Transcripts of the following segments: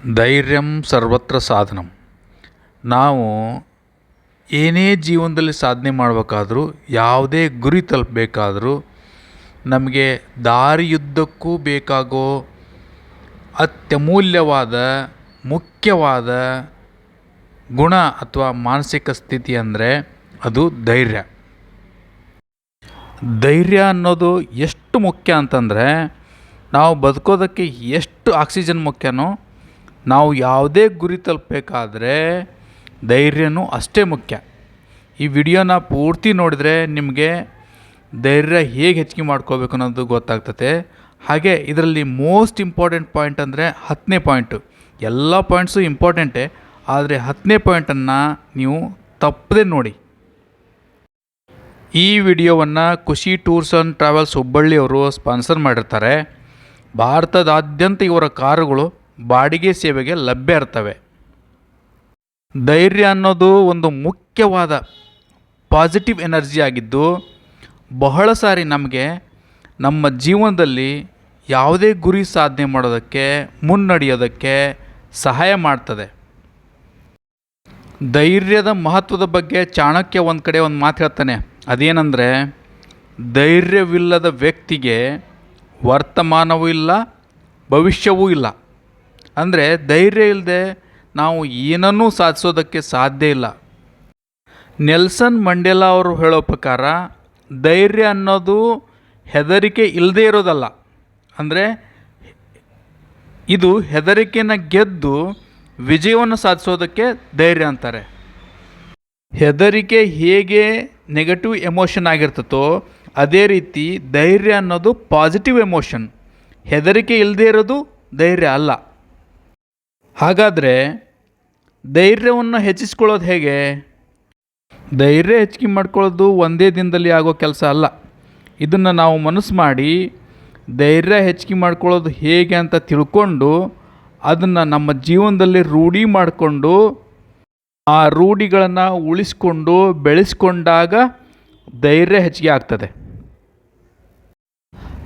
ಧೈರ್ಯಂ ಸರ್ವತ್ರ ಸಾಧನಂ. ನಾವು ಏನೇ ಜೀವನದಲ್ಲಿ ಸಾಧನೆ ಮಾಡಬೇಕಾದ್ರೂ, ಯಾವುದೇ ಗುರಿ ತಲುಪಬೇಕಾದ್ರೂ ನಮಗೆ ದಾರಿಯುದ್ದಕ್ಕೂ ಬೇಕಾಗೋ ಅತ್ಯಮೂಲ್ಯವಾದ ಮುಖ್ಯವಾದ ಗುಣ ಅಥವಾ ಮಾನಸಿಕ ಸ್ಥಿತಿ ಅಂದರೆ ಅದು ಧೈರ್ಯ. ಧೈರ್ಯ ಅನ್ನೋದು ಎಷ್ಟು ಮುಖ್ಯ ಅಂತಂದರೆ, ನಾವು ಬದುಕೋದಕ್ಕೆ ಎಷ್ಟು ಆಕ್ಸಿಜನ್ ಮುಖ್ಯನೋ, ನಾವು ಯಾವುದೇ ಗುರಿ ತಲುಪಬೇಕಾದ್ರೆ ಧೈರ್ಯನೂ ಅಷ್ಟೇ ಮುಖ್ಯ. ಈ ವಿಡಿಯೋನ ಪೂರ್ತಿ ನೋಡಿದರೆ ನಿಮಗೆ ಧೈರ್ಯ ಹೇಗೆ ಹೆಚ್ಚಿಗೆ ಮಾಡ್ಕೋಬೇಕು ಅನ್ನೋದು ಗೊತ್ತಾಗ್ತದೆ. ಹಾಗೆ ಇದರಲ್ಲಿ ಮೋಸ್ಟ್ ಇಂಪಾರ್ಟೆಂಟ್ ಪಾಯಿಂಟ್ ಅಂದರೆ 10ನೇ ಪಾಯಿಂಟು. ಎಲ್ಲ ಪಾಯಿಂಟ್ಸು ಇಂಪಾರ್ಟೆಂಟೇ, ಆದರೆ 10ನೇ ಪಾಯಿಂಟನ್ನು ನೀವು ತಪ್ಪದೆ ನೋಡಿ. ಈ ವಿಡಿಯೋವನ್ನು ಖುಷಿ ಟೂರ್ಸ್ ಆ್ಯಂಡ್ ಟ್ರಾವೆಲ್ಸ್ ಹುಬ್ಬಳ್ಳಿಯವರು ಸ್ಪಾನ್ಸರ್ ಮಾಡಿರ್ತಾರೆ. ಭಾರತದಾದ್ಯಂತ ಇವರ ಕಾರುಗಳು ಬಾಡಿಗೆ ಸೇವೆಗೆ ಲಭ್ಯ ಇರ್ತವೆ. ಧೈರ್ಯ ಅನ್ನೋದು ಒಂದು ಮುಖ್ಯವಾದ ಪಾಸಿಟಿವ್ ಎನರ್ಜಿ ಆಗಿದ್ದು, ಬಹಳ ಸಾರಿ ನಮಗೆ ನಮ್ಮ ಜೀವನದಲ್ಲಿ ಯಾವುದೇ ಗುರಿ ಸಾಧನೆ ಮಾಡೋದಕ್ಕೆ, ಮುನ್ನಡೆಯೋದಕ್ಕೆ ಸಹಾಯ ಮಾಡ್ತದೆ. ಧೈರ್ಯದ ಮಹತ್ವದ ಬಗ್ಗೆ ಚಾಣಕ್ಯ ಒಂದು ಕಡೆ ಒಂದು ಮಾತು ಹೇಳ್ತಾನೆ. ಅದೇನೆಂದರೆ, ಧೈರ್ಯವಿಲ್ಲದ ವ್ಯಕ್ತಿಗೆ ವರ್ತಮಾನವೂ ಇಲ್ಲ, ಭವಿಷ್ಯವೂ ಇಲ್ಲ. ಅಂದರೆ ಧೈರ್ಯ ಇಲ್ಲದೆ ನಾವು ಏನನ್ನೂ ಸಾಧಿಸೋದಕ್ಕೆ ಸಾಧ್ಯ ಇಲ್ಲ. ನೆಲ್ಸನ್ ಮಂಡೇಲಾ ಅವರು ಹೇಳೋ ಪ್ರಕಾರ ಧೈರ್ಯ ಅನ್ನೋದು ಹೆದರಿಕೆ ಇಲ್ಲದೇ ಇರೋದಲ್ಲ. ಅಂದರೆ ಇದು ಹೆದರಿಕೆಯನ್ನು ಗೆದ್ದು ವಿಜಯವನ್ನು ಸಾಧಿಸೋದಕ್ಕೆ ಧೈರ್ಯ ಅಂತಾರೆ. ಹೆದರಿಕೆ ಹೇಗೆ ನೆಗೆಟಿವ್ ಎಮೋಷನ್ ಆಗಿರ್ತದೋ, ಅದೇ ರೀತಿ ಧೈರ್ಯ ಅನ್ನೋದು ಪಾಸಿಟಿವ್ ಎಮೋಷನ್. ಹೆದರಿಕೆ ಇಲ್ಲದೇ ಇರೋದು ಧೈರ್ಯ ಅಲ್ಲ. ಹಾಗಾದರೆ ಧೈರ್ಯವನ್ನು ಹೆಚ್ಚಿಸ್ಕೊಳ್ಳೋದು ಹೇಗೆ? ಧೈರ್ಯ ಹೆಚ್ಚಿಗೆ ಮಾಡ್ಕೊಳ್ಳೋದು ಒಂದೇ ದಿನದಲ್ಲಿ ಆಗೋ ಕೆಲಸ ಅಲ್ಲ. ಇದನ್ನು ನಾವು ಮನಸ್ಸು ಮಾಡಿ ಧೈರ್ಯ ಹೆಚ್ಚಿಗೆ ಮಾಡ್ಕೊಳ್ಳೋದು ಹೇಗೆ ಅಂತ ತಿಳ್ಕೊಂಡು ಅದನ್ನು ನಮ್ಮ ಜೀವನದಲ್ಲಿ ರೂಢಿ ಮಾಡಿಕೊಂಡು ಆ ರೂಢಿಗಳನ್ನು ಉಳಿಸ್ಕೊಂಡು ಬೆಳೆಸ್ಕೊಂಡಾಗ ಧೈರ್ಯ ಹೆಚ್ಚಿಗೆ ಆಗ್ತದೆ.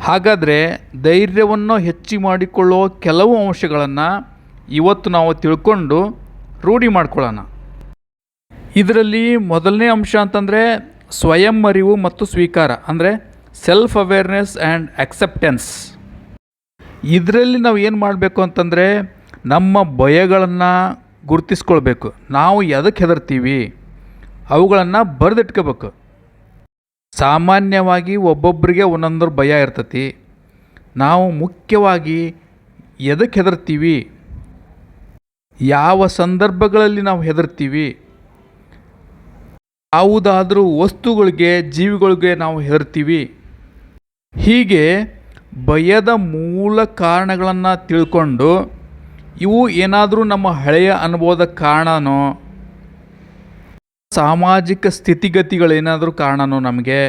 ಹಾಗಾದರೆ ಧೈರ್ಯವನ್ನು ಹೆಚ್ಚಿಗೆ ಮಾಡಿಕೊಳ್ಳುವ ಕೆಲವು ಅಂಶಗಳನ್ನು ಇವತ್ತು ನಾವು ತಿಳ್ಕೊಂಡು ರೂಢಿ ಮಾಡ್ಕೊಳ್ಳೋಣ. ಇದರಲ್ಲಿ ಮೊದಲನೇ ಅಂಶ ಅಂತಂದರೆ ಸ್ವಯಂ ಅರಿವು ಮತ್ತು ಸ್ವೀಕಾರ, ಅಂದರೆ ಸೆಲ್ಫ್ ಅವೇರ್ನೆಸ್ ಆ್ಯಂಡ್ ಅಕ್ಸೆಪ್ಟೆನ್ಸ್. ಇದರಲ್ಲಿ ನಾವು ಏನು ಮಾಡಬೇಕು ಅಂತಂದರೆ, ನಮ್ಮ ಭಯಗಳನ್ನು ಗುರುತಿಸ್ಕೊಳ್ಬೇಕು. ನಾವು ಎದಕ್ಕೆ ಹೆದರ್ತೀವಿ ಅವುಗಳನ್ನು ಬರೆದಿಟ್ಕೋಬೇಕು. ಸಾಮಾನ್ಯವಾಗಿ ಒಬ್ಬೊಬ್ಬರಿಗೆ ಒಂದೊಂದು ಭಯ ಇರ್ತತಿ. ನಾವು ಮುಖ್ಯವಾಗಿ ಎದಕ್ಕೆ ಹೆದರ್ತೀವಿ, ಯಾವ ಸಂದರ್ಭಗಳಲ್ಲಿ ನಾವು ಹೆದರ್ತೀವಿ, ಯಾವುದಾದ್ರೂ ವಸ್ತುಗಳಿಗೆ, ಜೀವಿಗಳಿಗೆ ನಾವು ಹೆದರ್ತೀವಿ. ಹೀಗೆ ಭಯದ ಮೂಲ ಕಾರಣಗಳನ್ನು ತಿಳ್ಕೊಂಡು, ಇವು ಏನಾದರೂ ನಮ್ಮ ಹಳೆಯ ಅನುಭವದ ಕಾರಣನೋ, ಸಾಮಾಜಿಕ ಸ್ಥಿತಿಗತಿಗಳೇನಾದರೂ ಕಾರಣನೋ, ನಮಗೆ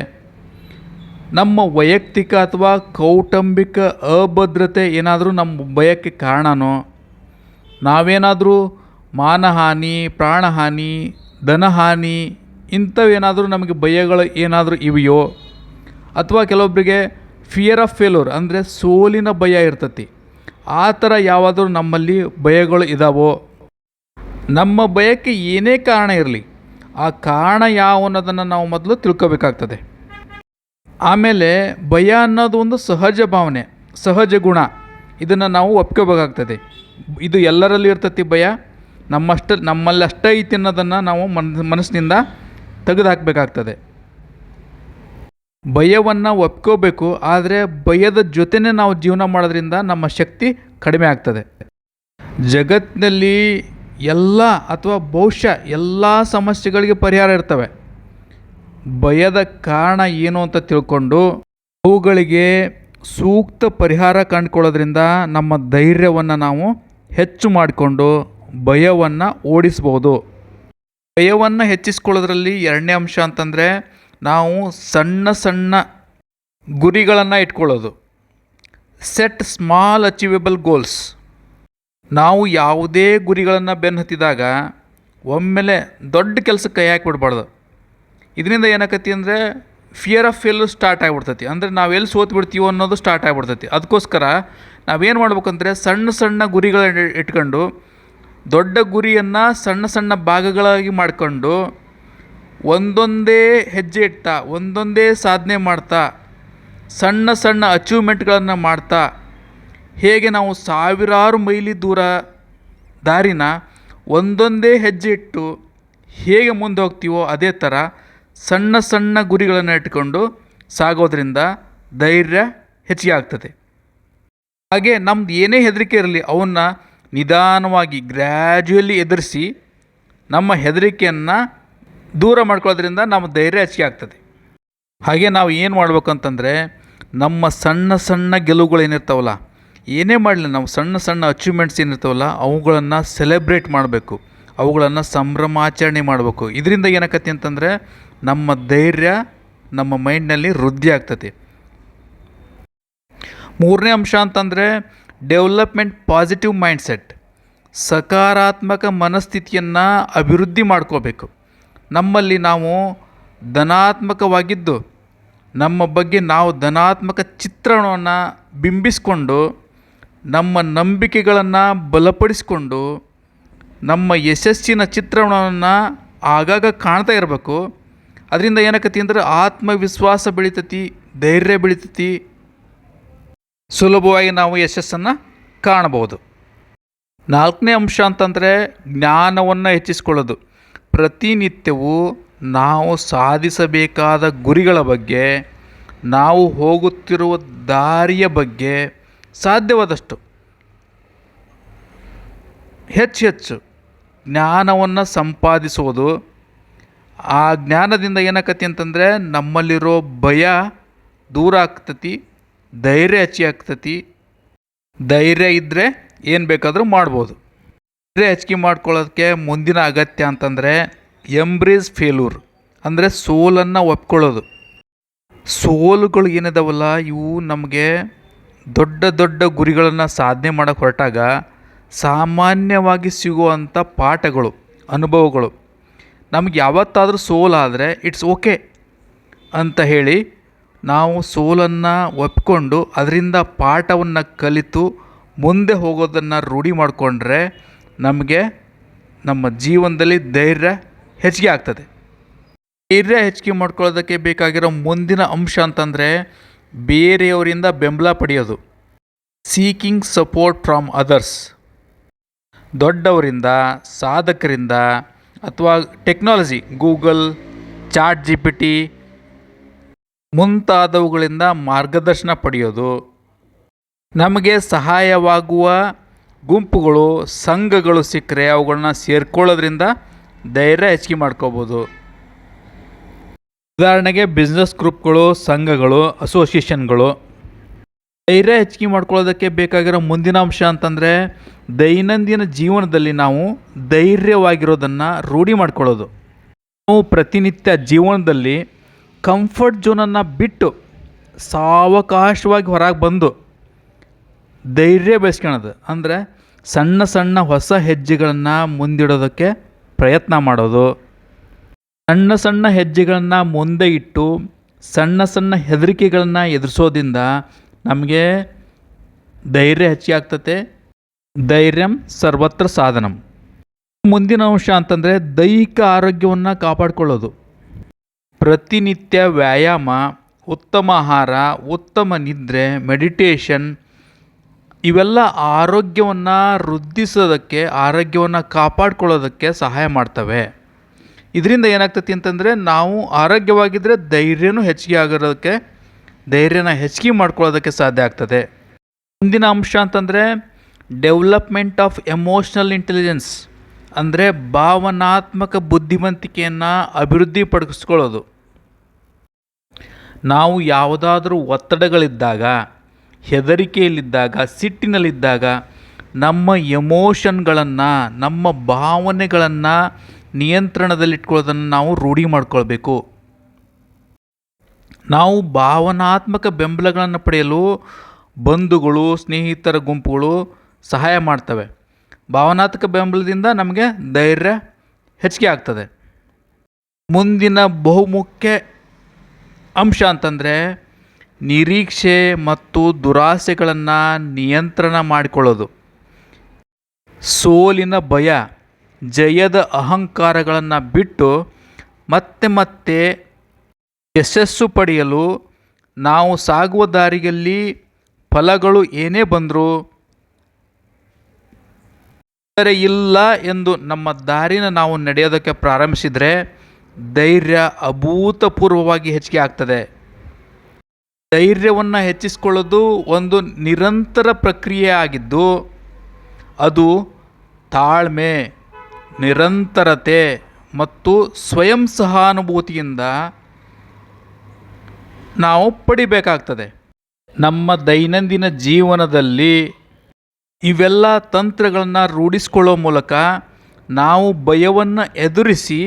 ನಮ್ಮ ವೈಯಕ್ತಿಕ ಅಥವಾ ಕೌಟುಂಬಿಕ ಅಭದ್ರತೆ ಏನಾದರೂ ನಮ್ಮ ಭಯಕ್ಕೆ ಕಾರಣನೋ, ನಾವೇನಾದರೂ ಮಾನಹಾನಿ, ಪ್ರಾಣಹಾನಿ, ಧನಹಾನಿ ಇಂಥವೇನಾದರೂ ನಮಗೆ ಭಯಗಳು ಏನಾದರೂ ಇವೆಯೋ, ಅಥವಾ ಕೆಲವೊಬ್ಬರಿಗೆ ಫಿಯರ್ ಆಫ್ ಫೇಲ್ಯೂರ್ ಅಂದರೆ ಸೋಲಿನ ಭಯ ಇರ್ತತಿ. ಆ ಥರ ಯಾವುದಾದ್ರೂ ನಮ್ಮಲ್ಲಿ ಭಯಗಳು ಇದ್ದಾವೋ, ನಮ್ಮ ಭಯಕ್ಕೆ ಏನೇ ಕಾರಣ ಇರಲಿ, ಆ ಕಾರಣ ಯಾವ ಅನ್ನೋದನ್ನು ನಾವು ಮೊದಲು ತಿಳ್ಕೊಬೇಕಾಗ್ತದೆ. ಆಮೇಲೆ ಭಯ ಅನ್ನೋದು ಒಂದು ಸಹಜ ಭಾವನೆ, ಸಹಜ ಗುಣ. ಇದನ್ನು ನಾವು ಒಪ್ಕೋಬೇಕಾಗ್ತದೆ. ಇದು ಎಲ್ಲರಲ್ಲಿ ಇರ್ತತಿ. ಭಯ ನಮ್ಮಲ್ಲಿ ಅಷ್ಟೇ ಐತಿ ಅನ್ನೋದನ್ನು ನಾವು ಮನಸ್ಸಿನಿಂದ ತೆಗೆದು ಹಾಕಬೇಕಾಗ್ತದೆ. ಭಯವನ್ನು ಒಪ್ಕೋಬೇಕು, ಆದರೆ ಭಯದ ಜೊತೆನೇ ನಾವು ಜೀವನ ಮಾಡೋದ್ರಿಂದ ನಮ್ಮ ಶಕ್ತಿ ಕಡಿಮೆ ಆಗ್ತದೆ. ಜಗತ್ತಿನಲ್ಲಿ ಎಲ್ಲ ಅಥವಾ ಬಹುಶಃ ಎಲ್ಲ ಸಮಸ್ಯೆಗಳಿಗೆ ಪರಿಹಾರ ಇರ್ತವೆ. ಭಯದ ಕಾರಣ ಏನು ಅಂತ ತಿಳ್ಕೊಂಡು ಅವುಗಳಿಗೆ ಸೂಕ್ತ ಪರಿಹಾರ ಕಂಡುಕೊಳ್ಳೋದ್ರಿಂದ ನಮ್ಮ ಧೈರ್ಯವನ್ನು ನಾವು ಹೆಚ್ಚು ಮಾಡಿಕೊಂಡು ಭಯವನ್ನು ಓಡಿಸ್ಬೋದು. ಭಯವನ್ನು ಹೆಚ್ಚಿಸ್ಕೊಳ್ಳೋದ್ರಲ್ಲಿ ಎರಡನೇ ಅಂಶ ಅಂತಂದರೆ, ನಾವು ಸಣ್ಣ ಸಣ್ಣ ಗುರಿಗಳನ್ನು ಇಟ್ಕೊಳ್ಳೋದು. Set small achievable goals. ನಾವು ಯಾವುದೇ ಗುರಿಗಳನ್ನು ಬೆನ್ನು ಹತ್ತಿದಾಗ ಒಮ್ಮೆಲೆ ದೊಡ್ಡ ಕೆಲಸಕ್ಕೆ ಕೈ ಹಾಕಿಬಿಡ್ಬಾರ್ದು. ಇದರಿಂದ ಏನಾಕತಿ ಅಂದರೆ ಫಿಯರ್ ಆಫ್ ಫೇಲ್ಯೂರ್ ಸ್ಟಾರ್ಟ್ ಆಗಿಬಿಡ್ತೈತಿ. ಅಂದರೆ ನಾವು ಎಲ್ಲಿ ಸೋತು ಬಿಡ್ತೀವೋ ಅನ್ನೋದು ಸ್ಟಾರ್ಟ್ ಆಗಿಬಿಡ್ತೈತಿ. ಅದಕ್ಕೋಸ್ಕರ ನಾವೇನು ಮಾಡ್ಬೇಕಂದ್ರೆ ಸಣ್ಣ ಸಣ್ಣ ಗುರಿಗಳನ್ನ ಇಟ್ಕೊಂಡು ದೊಡ್ಡ ಗುರಿಯನ್ನು ಸಣ್ಣ ಸಣ್ಣ ಭಾಗಗಳಾಗಿ ಮಾಡಿಕೊಂಡು ಒಂದೊಂದೇ ಹೆಜ್ಜೆ ಇಡ್ತಾ ಒಂದೊಂದೇ ಸಾಧನೆ ಮಾಡ್ತಾ ಸಣ್ಣ ಸಣ್ಣ ಅಚೀವ್ಮೆಂಟ್ಗಳನ್ನು ಮಾಡ್ತಾ ಹೇಗೆ ನಾವು ಸಾವಿರಾರು ಮೈಲಿ ದೂರ ದಾರಿನ ಒಂದೊಂದೇ ಹೆಜ್ಜೆ ಇಟ್ಟು ಹೇಗೆ ಮುಂದೆ ಹೋಗ್ತೀವೋ ಅದೇ ಥರ ಸಣ್ಣ ಸಣ್ಣ ಗುರಿಗಳನ್ನು ಇಟ್ಕೊಂಡು ಸಾಗೋದ್ರಿಂದ ಧೈರ್ಯ ಹೆಚ್ಚಿಗೆ ಆಗ್ತದೆ. ಹಾಗೆ ನಮ್ದು ಏನೇ ಹೆದರಿಕೆ ಇರಲಿ ಅವನ್ನ ನಿಧಾನವಾಗಿ ಗ್ರ್ಯಾಜುಯಲಿ ಎದುರಿಸಿ ನಮ್ಮ ಹೆದರಿಕೆಯನ್ನು ದೂರ ಮಾಡ್ಕೊಳ್ಳೋದ್ರಿಂದ ನಮ್ಮ ಧೈರ್ಯ ಹೆಚ್ಚಿಗೆ ಆಗ್ತದೆ. ಹಾಗೆ ನಾವು ಏನು ಮಾಡ್ಬೇಕಂತಂದರೆ ನಮ್ಮ ಸಣ್ಣ ಸಣ್ಣ ಗೆಲುವುಗಳೇನಿರ್ತಾವಲ್ಲ, ಏನೇ ಮಾಡಲಿ ನಾವು ಸಣ್ಣ ಸಣ್ಣ ಅಚೀವ್ಮೆಂಟ್ಸ್ ಏನಿರ್ತಾವಲ್ಲ ಅವುಗಳನ್ನು ಸೆಲೆಬ್ರೇಟ್ ಮಾಡಬೇಕು, ಅವುಗಳನ್ನು ಸಂಭ್ರಮಾಚರಣೆ ಮಾಡಬೇಕು. ಇದರಿಂದ ಏನಾಕತಿ ಅಂತಂದರೆ ನಮ್ಮ ಧೈರ್ಯ ನಮ್ಮ ಮೈಂಡ್ನಲ್ಲಿ ವೃದ್ಧಿ ಆಗ್ತದೆ. ಮೂರನೇ ಅಂಶ ಅಂತಂದರೆ ಡೆವಲಪ್ಮೆಂಟ್ ಪಾಸಿಟಿವ್ ಮೈಂಡ್ಸೆಟ್, ಸಕಾರಾತ್ಮಕ ಮನಸ್ಥಿತಿಯನ್ನು ಅಭಿವೃದ್ಧಿ ಮಾಡ್ಕೋಬೇಕು. ನಮ್ಮಲ್ಲಿ ನಾವು ಧನಾತ್ಮಕವಾಗಿದ್ದು ನಮ್ಮ ಬಗ್ಗೆ ನಾವು ಧನಾತ್ಮಕ ಚಿತ್ರಣವನ್ನು ಬಿಂಬಿಸ್ಕೊಂಡು ನಮ್ಮ ನಂಬಿಕೆಗಳನ್ನು ಬಲಪಡಿಸಿಕೊಂಡು ನಮ್ಮ ಯಶಸ್ಸಿನ ಚಿತ್ರಣವನ್ನು ಆಗಾಗ ಕಾಣ್ತಾ ಇರಬೇಕು. ಅದರಿಂದ ಏನಾಕತಿ ಅಂದರೆ ಆತ್ಮವಿಶ್ವಾಸ ಬೆಳಿತೈತಿ, ಧೈರ್ಯ ಬೆಳಿತೈತಿ, ಸುಲಭವಾಗಿ ನಾವು ಯಶಸ್ಸನ್ನು ಕಾಣಬಹುದು. ನಾಲ್ಕನೇ ಅಂಶ ಅಂತಂದರೆ ಜ್ಞಾನವನ್ನು ಹೆಚ್ಚಿಸ್ಕೊಳ್ಳೋದು. ಪ್ರತಿನಿತ್ಯವೂ ನಾವು ಸಾಧಿಸಬೇಕಾದ ಗುರಿಗಳ ಬಗ್ಗೆ, ನಾವು ಹೋಗುತ್ತಿರುವ ದಾರಿಯ ಬಗ್ಗೆ ಸಾಧ್ಯವಾದಷ್ಟು ಹೆಚ್ಚು ಜ್ಞಾನವನ್ನು ಸಂಪಾದಿಸುವುದು. ಆ ಜ್ಞಾನದಿಂದ ಏನಾಕತಿ ಅಂತಂದರೆ ನಮ್ಮಲ್ಲಿರೋ ಭಯ ದೂರ ಆಗ್ತತಿ, ಧೈರ್ಯ ಹೆಚ್ಚಿಗೆ ಆಗ್ತತಿ. ಧೈರ್ಯ ಇದ್ದರೆ ಏನು ಬೇಕಾದರೂ ಮಾಡ್ಬೋದು. ಧೈರ್ಯ ಹೆಚ್ಚಿಗೆ ಮಾಡ್ಕೊಳ್ಳೋದಕ್ಕೆ ಮುಂದಿನ ಅಗತ್ಯ ಅಂತಂದರೆ ಎಂಬ್ರೇಸ್ ಫೇಲ್ಯೂರ್, ಅಂದರೆ ಸೋಲನ್ನು ಒಪ್ಕೊಳ್ಳೋದು. ಸೋಲುಗಳು ಏನಿದಾವಲ್ಲ ಇವು ನಮಗೆ ದೊಡ್ಡ ದೊಡ್ಡ ಗುರಿಗಳನ್ನು ಸಾಧನೆ ಮಾಡೋಕ್ಕೆ ಹೊರಟಾಗ ಸಾಮಾನ್ಯವಾಗಿ ಸಿಗುವಂಥ ಪಾಠಗಳು, ಅನುಭವಗಳು. ನಮಗೆ ಯಾವತ್ತಾದರೂ ಸೋಲಾದರೆ ಇಟ್ಸ್ ಓಕೆ ಅಂತ ಹೇಳಿ ನಾವು ಸೋಲನ್ನು ಒಪ್ಕೊಂಡು ಅದರಿಂದ ಪಾಠವನ್ನು ಕಲಿತು ಮುಂದೆ ಹೋಗೋದನ್ನು ರೂಢಿ ಮಾಡಿಕೊಂಡ್ರೆ ನಮಗೆ ನಮ್ಮ ಜೀವನದಲ್ಲಿ ಧೈರ್ಯ ಹೆಚ್ಚಿಗೆ ಆಗ್ತದೆ. ಧೈರ್ಯ ಹೆಚ್ಚಿಗೆ ಮಾಡ್ಕೊಳ್ಳೋದಕ್ಕೆ ಬೇಕಾಗಿರೋ ಮುಂದಿನ ಅಂಶ ಅಂತಂದರೆ ಬೇರೆಯವರಿಂದ ಬೆಂಬಲ ಪಡೆಯೋದು, ಸೀಕಿಂಗ್ ಸಪೋರ್ಟ್ ಫ್ರಮ್ ಅದರ್ಸ್. ದೊಡ್ಡವರಿಂದ, ಸಾಧಕರಿಂದ ಅಥವಾ ಟೆಕ್ನಾಲಜಿ, ಗೂಗಲ್, ಚಾಟ್ GPT ಮುಂತಾದವುಗಳಿಂದ ಮಾರ್ಗದರ್ಶನ ಪಡೆಯೋದು. ನಮಗೆ ಸಹಾಯವಾಗುವ ಗುಂಪುಗಳು, ಸಂಘಗಳು ಸಿಕ್ಕರೆ ಅವುಗಳನ್ನ ಸೇರ್ಕೊಳ್ಳೋದ್ರಿಂದ ಧೈರ್ಯ ಹೆಚ್ಚಿಗೆ ಮಾಡ್ಕೋಬೋದು. ಉದಾಹರಣೆಗೆ ಬಿಸ್ನೆಸ್ ಗ್ರೂಪ್ಗಳು, ಸಂಘಗಳು, ಅಸೋಸಿಯೇಷನ್ಗಳು. ಧೈರ್ಯ ಹೆಚ್ಚಿಗೆ ಮಾಡ್ಕೊಳ್ಳೋದಕ್ಕೆ ಬೇಕಾಗಿರೋ ಮುಂದಿನ ಅಂಶ ಅಂತಂದರೆ ದೈನಂದಿನ ಜೀವನದಲ್ಲಿ ನಾವು ಧೈರ್ಯವಾಗಿರೋದನ್ನು ರೂಢಿ ಮಾಡ್ಕೊಳ್ಳೋದು. ನಾವು ಪ್ರತಿನಿತ್ಯ ಜೀವನದಲ್ಲಿ ಕಂಫರ್ಟ್ ಝೋನನ್ನು ಬಿಟ್ಟು ಸಾವಕಾಶವಾಗಿ ಹೊರಗೆ ಬಂದು ಧೈರ್ಯ ಬೆಳೆಸ್ಕೊಳ್ಳೋದು. ಅಂದರೆ ಸಣ್ಣ ಸಣ್ಣ ಹೊಸ ಹೆಜ್ಜೆಗಳನ್ನು ಮುಂದಿಡೋದಕ್ಕೆ ಪ್ರಯತ್ನ ಮಾಡೋದು. ಸಣ್ಣ ಸಣ್ಣ ಹೆಜ್ಜೆಗಳನ್ನು ಮುಂದೆ ಇಟ್ಟು ಸಣ್ಣ ಸಣ್ಣ ಹೆದರಿಕೆಗಳನ್ನು ಎದುರಿಸೋದ್ರಿಂದ ನಮಗೆ ಧೈರ್ಯ ಹೆಚ್ಚಿಗೆ ಆಗ್ತದೆ. ಧೈರ್ಯಂ ಸರ್ವತ್ರ ಸಾಧನಂ. ಮುಂದಿನ ಅಂಶ ಅಂತಂದರೆ ದೈಹಿಕ ಆರೋಗ್ಯವನ್ನು ಕಾಪಾಡಿಕೊಳ್ಳೋದು. ಪ್ರತಿನಿತ್ಯ ವ್ಯಾಯಾಮ, ಉತ್ತಮ ಆಹಾರ, ಉತ್ತಮ ನಿದ್ರೆ, ಮೆಡಿಟೇಷನ್ ಇವೆಲ್ಲ ಆರೋಗ್ಯವನ್ನು ವೃದ್ಧಿಸೋದಕ್ಕೆ, ಆರೋಗ್ಯವನ್ನು ಕಾಪಾಡಿಕೊಳ್ಳೋದಕ್ಕೆ ಸಹಾಯ ಮಾಡ್ತವೆ. ಇದರಿಂದ ಏನಾಗ್ತತಿ ಅಂತಂದರೆ ನಾವು ಆರೋಗ್ಯವಾಗಿದ್ದರೆ ಧೈರ್ಯನೂ ಹೆಚ್ಚಿಗೆ ಆಗಿರೋದಕ್ಕೆ, ಧೈರ್ಯನ ಹೆಚ್ಚಿಗೆ ಮಾಡ್ಕೊಳ್ಳೋದಕ್ಕೆ ಸಾಧ್ಯ ಆಗ್ತದೆ. ಮುಂದಿನ ಅಂಶ ಅಂತಂದರೆ ಡೆವಲಪ್ಮೆಂಟ್ ಆಫ್ ಎಮೋಷ್ನಲ್ ಇಂಟೆಲಿಜೆನ್ಸ್, ಅಂದರೆ ಭಾವನಾತ್ಮಕ ಬುದ್ಧಿವಂತಿಕೆಯನ್ನು ಅಭಿವೃದ್ಧಿಪಡಿಸ್ಕೊಳ್ಳೋದು. ನಾವು ಯಾವುದಾದ್ರೂ ಒತ್ತಡಗಳಿದ್ದಾಗ, ಹೆದರಿಕೆಯಲ್ಲಿದ್ದಾಗ, ಸಿಟ್ಟಿನಲ್ಲಿದ್ದಾಗ ನಮ್ಮ ಎಮೋಷನ್ಗಳನ್ನು, ನಮ್ಮ ಭಾವನೆಗಳನ್ನು ನಿಯಂತ್ರಣದಲ್ಲಿಟ್ಕೊಳ್ಳೋದನ್ನು ನಾವು ರೂಢಿ ಮಾಡ್ಕೊಳ್ಬೇಕು. ನಾವು ಭಾವನಾತ್ಮಕ ಬೆಂಬಲಗಳನ್ನು ಪಡೆಯಲು ಬಂಧುಗಳು, ಸ್ನೇಹಿತರ ಗುಂಪುಗಳು ಸಹಾಯ ಮಾಡ್ತವೆ. ಭಾವನಾತ್ಮಕ ಬೆಂಬಲದಿಂದ ನಮಗೆ ಧೈರ್ಯ ಹೆಚ್ಚಿಗೆ ಆಗ್ತದೆ. ಮುಂದಿನ ಬಹುಮುಖ್ಯ ಅಂಶ ಅಂತಂದರೆ ನಿರೀಕ್ಷೆ ಮತ್ತು ದುರಾಸೆಗಳನ್ನು ನಿಯಂತ್ರಣ ಮಾಡಿಕೊಳ್ಳೋದು, ಸೋಲಿನ ಭಯ, ಜಯದ ಅಹಂಕಾರಗಳನ್ನು ಬಿಟ್ಟು ಮತ್ತೆ ಮತ್ತೆ ಯಶಸ್ಸು ಪಡೆಯಲು ನಾವು ಸಾಗುವ ದಾರಿಯಲ್ಲಿ ಫಲಗಳು ಏನೇ ಬಂದರೂ ಇಲ್ಲ ಎಂದು ನಮ್ಮ ದಾರಿನ ನಾವು ನಡೆಯೋದಕ್ಕೆ ಪ್ರಾರಂಭಿಸಿದರೆ ಧೈರ್ಯ ಅಭೂತಪೂರ್ವವಾಗಿ ಹೆಚ್ಚಿಗೆ ಆಗ್ತದೆ. ಧೈರ್ಯವನ್ನು ಹೆಚ್ಚಿಸಿಕೊಳ್ಳೋದು ಒಂದು ನಿರಂತರ ಪ್ರಕ್ರಿಯೆ ಆಗಿದ್ದು ಅದು ತಾಳ್ಮೆ, ನಿರಂತರತೆ ಮತ್ತು ಸ್ವಯಂ ಸಹಾನುಭೂತಿಯಿಂದ ನಾವು ಪಡಿಬೇಕಾಗ್ತದೆ. ನಮ್ಮ ದೈನಂದಿನ ಜೀವನದಲ್ಲಿ ಇವೆಲ್ಲ ತಂತ್ರಗಳನ್ನು ರೂಢಿಸಿಕೊಳ್ಳೋ ಮೂಲಕ ನಾವು ಭಯವನ್ನು ಎದುರಿಸಿ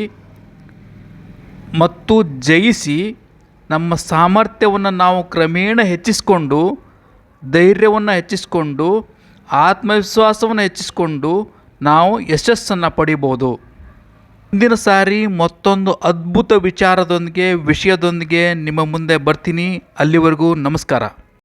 ಮತ್ತು ಜಯಿಸಿ ನಮ್ಮ ಸಾಮರ್ಥ್ಯವನ್ನು ನಾವು ಕ್ರಮೇಣ ಹೆಚ್ಚಿಸಿಕೊಂಡು, ಧೈರ್ಯವನ್ನು ಹೆಚ್ಚಿಸಿಕೊಂಡು, ಆತ್ಮವಿಶ್ವಾಸವನ್ನು ಹೆಚ್ಚಿಸಿಕೊಂಡು ನಾವು ಯಶಸ್ಸನ್ನು ಪಡಿಬೋದು. ಮುಂದಿನ ಸಾರಿ ಮತ್ತೊಂದು ಅದ್ಭುತ ವಿಚಾರದೊಂದಿಗೆ, ವಿಷಯದೊಂದಿಗೆ ನಿಮ್ಮ ಮುಂದೆ ಬರ್ತೀನಿ. ಅಲ್ಲಿವರೆಗೂ ನಮಸ್ಕಾರ.